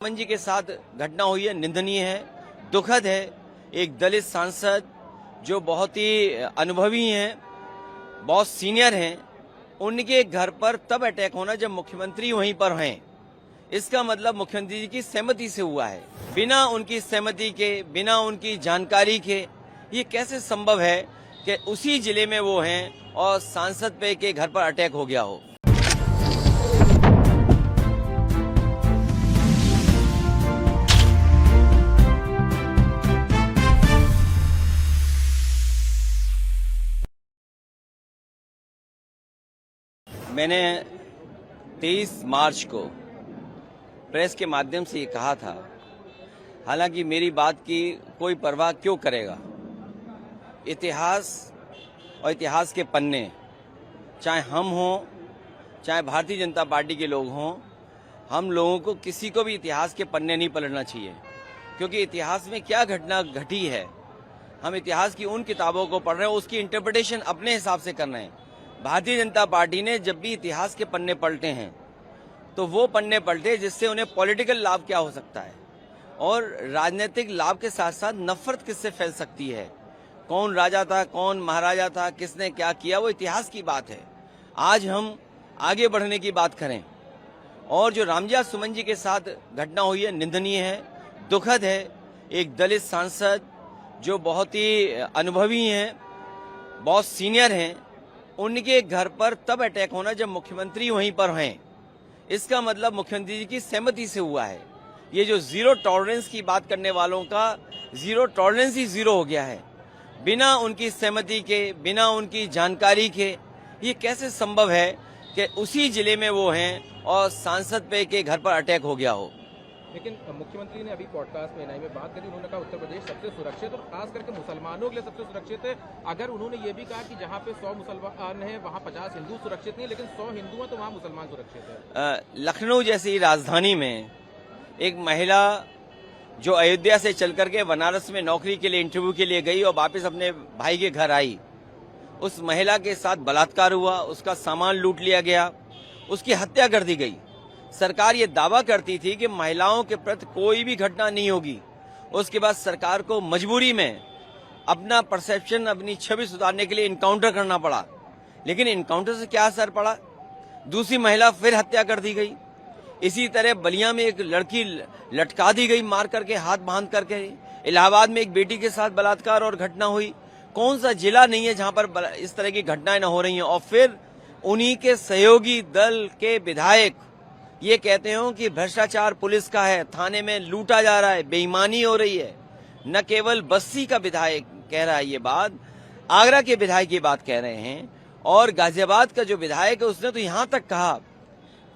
मन जी के साथ घटना हुई है, निंदनीय है, दुखद है। एक दलित सांसद जो बहुत ही अनुभवी हैं, बहुत सीनियर हैं, उनके घर पर तब अटैक होना जब मुख्यमंत्री वहीं पर हैं। इसका मतलब मुख्यमंत्री जी की सहमति से हुआ है। बिना उनकी सहमति के, बिना उनकी जानकारी के ये कैसे संभव है कि उसी जिले में वो हैं और सांसद पे के घर पर अटैक हो गया हो। मैंने 23 मार्च को प्रेस के माध्यम से ये कहा था, हालांकि मेरी बात की कोई परवाह क्यों करेगा। इतिहास और इतिहास के पन्ने, चाहे हम हों, चाहे भारतीय जनता पार्टी के लोग हों, हम लोगों को किसी को भी इतिहास के पन्ने नहीं पलटना चाहिए, क्योंकि इतिहास में क्या घटना घटी है, हम इतिहास की उन किताबों को पढ़ रहे हैं, उसकी इंटरप्रिटेशन अपने हिसाब से कर रहे हैं। भारतीय जनता पार्टी ने जब भी इतिहास के पन्ने पलटे हैं तो वो पन्ने पलटे जिससे उन्हें पॉलिटिकल लाभ क्या हो सकता है और राजनीतिक लाभ के साथ साथ नफरत किससे फैल सकती है, कौन राजा था, कौन महाराजा था, किसने क्या किया, वो इतिहास की बात है। आज हम आगे बढ़ने की बात करें। और जो रामजिया सुमन जी के साथ घटना हुई है, निंदनीय है, दुखद है। एक दलित सांसद जो बहुत ही अनुभवी हैं, बहुत सीनियर हैं, उनके घर पर तब अटैक होना जब मुख्यमंत्री वहीं पर हैं। इसका मतलब मुख्यमंत्री जी की सहमति से हुआ है। ये जो जीरो टॉलरेंस की बात करने वालों का जीरो टॉलरेंस ही जीरो हो गया है। बिना उनकी सहमति के, बिना उनकी जानकारी के ये कैसे संभव है कि उसी जिले में वो हैं और सांसद पे के घर पर अटैक हो गया हो। लेकिन मुख्यमंत्री ने अभी पॉडकास्ट में में बात करी, उन्होंने कहा उत्तर प्रदेश सबसे सुरक्षित और खास करके मुसलमानों के लिए सबसे सुरक्षित है। अगर उन्होंने ये भी कहा कि जहाँ पे 100 मुसलमान हैं वहाँ 50 हिंदू सुरक्षित नहीं, लेकिन 100 हिंदू हैं तो वहाँ मुसलमान सुरक्षित है। लखनऊ जैसी राजधानी में एक महिला जो अयोध्या से चल करके बनारस में नौकरी के लिए, इंटरव्यू के लिए गई और वापस अपने भाई के घर आई, उस महिला के साथ बलात्कार हुआ, उसका सामान लूट लिया गया, उसकी हत्या कर दी गई। सरकार ये दावा करती थी कि महिलाओं के प्रति कोई भी घटना नहीं होगी। उसके बाद सरकार को मजबूरी में अपना परसेप्शन, अपनी छवि सुधारने के लिए इनकाउंटर करना पड़ा। लेकिन इनकाउंटर से क्या असर पड़ा? दूसरी महिला फिर हत्या कर दी गई। इसी तरह बलिया में एक लड़की लटका दी गई, मार करके, हाथ बांध करके। इलाहाबाद में एक बेटी के साथ बलात्कार और घटना हुई। कौन सा जिला नहीं है जहां पर इस तरह की घटनाएं न हो रही हैं? और फिर उन्हीं के सहयोगी दल के विधायक ये कहते हो कि भ्रष्टाचार पुलिस का है, थाने में लूटा जा रहा है, बेईमानी हो रही है। न केवल बस्ती का विधायक कह रहा है ये बात, आगरा के विधायक ये बात कह रहे हैं, और गाजियाबाद का जो विधायक है उसने तो यहां तक कहा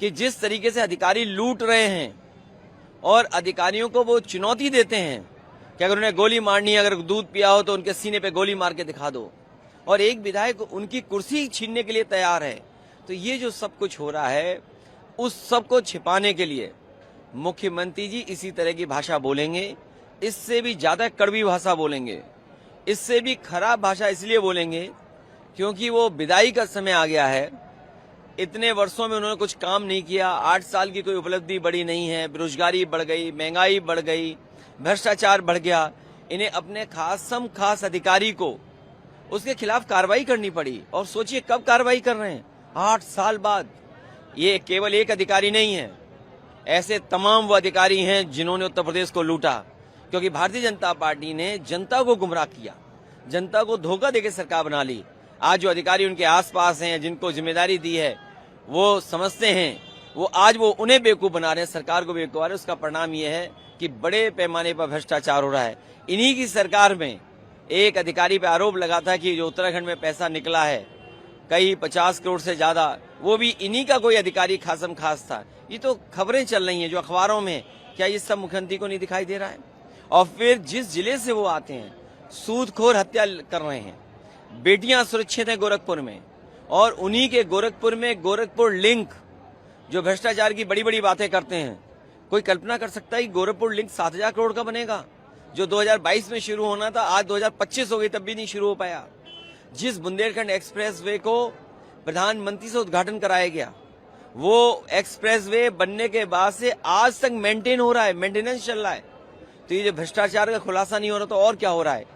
कि जिस तरीके से अधिकारी लूट रहे हैं और अधिकारियों को वो चुनौती देते हैं कि अगर उन्हें गोली मारनी है, अगर दूध पिया हो तो उनके सीने पे गोली मार के दिखा दो, और एक विधायक उनकी कुर्सी छीनने के लिए तैयार है। तो ये जो सब कुछ हो रहा है, उस सब को छिपाने के लिए मुख्यमंत्री जी इसी तरह की भाषा बोलेंगे, इससे भी ज्यादा कड़वी भाषा बोलेंगे, इससे भी खराब भाषा इसलिए बोलेंगे क्योंकि वो विदाई का समय आ गया है। इतने वर्षों में उन्होंने कुछ काम नहीं किया, 8 साल की कोई उपलब्धि बड़ी नहीं है, बेरोजगारी बढ़ गई, महंगाई बढ़ गई, भ्रष्टाचार बढ़ गया। इन्हें अपने खास अधिकारी को उसके खिलाफ कार्रवाई करनी पड़ी। और सोचिए कब कार्रवाई कर रहे हैं? 8 साल बाद। ये केवल एक अधिकारी नहीं है, ऐसे तमाम वो अधिकारी हैं जिन्होंने उत्तर प्रदेश को लूटा, क्योंकि भारतीय जनता पार्टी ने जनता को गुमराह किया, जनता को धोखा देकर सरकार बना ली। आज जो अधिकारी उनके आसपास हैं, जिनको जिम्मेदारी दी है, वो समझते हैं, वो आज वो उन्हें बेवकूफ बना रहे हैं, सरकार को बेवकूफ बना रहे हैं। उसका परिणाम ये है कि बड़े पैमाने पर भ्रष्टाचार हो रहा है। इन्हीं की सरकार में एक अधिकारी पे आरोप लगा था कि जो उत्तराखंड में पैसा निकला है कई 50 करोड़ से ज्यादा, वो भी इन्हीं का कोई अधिकारी खासम खास था। ये तो खबरें चल रही हैं जो अखबारों में, क्या ये सब मुख्यमंत्री को नहीं दिखाई दे रहा है? और फिर जिस जिले से वो आते हैं, सूदखोर हत्या कर रहे हैं, बेटियां सुरक्षित हैं गोरखपुर में, और उन्हीं के गोरखपुर में गोरखपुर लिंक जो भ्रष्टाचार की बड़ी बड़ी बातें करते हैं। कोई कल्पना कर सकता है कि गोरखपुर लिंक 7000 करोड़ का बनेगा? जो 2022 में शुरू होना था आज 2025 हो गई, तब भी नहीं शुरू हो पाया। जिस बुंदेलखंड एक्सप्रेस वे को प्रधानमंत्री से उद्घाटन कराया गया, वो एक्सप्रेसवे बनने के बाद से आज तक मेंटेन हो रहा है, मेंटेनेंस चल रहा है। तो ये जो भ्रष्टाचार का खुलासा नहीं हो रहा तो और क्या हो रहा है?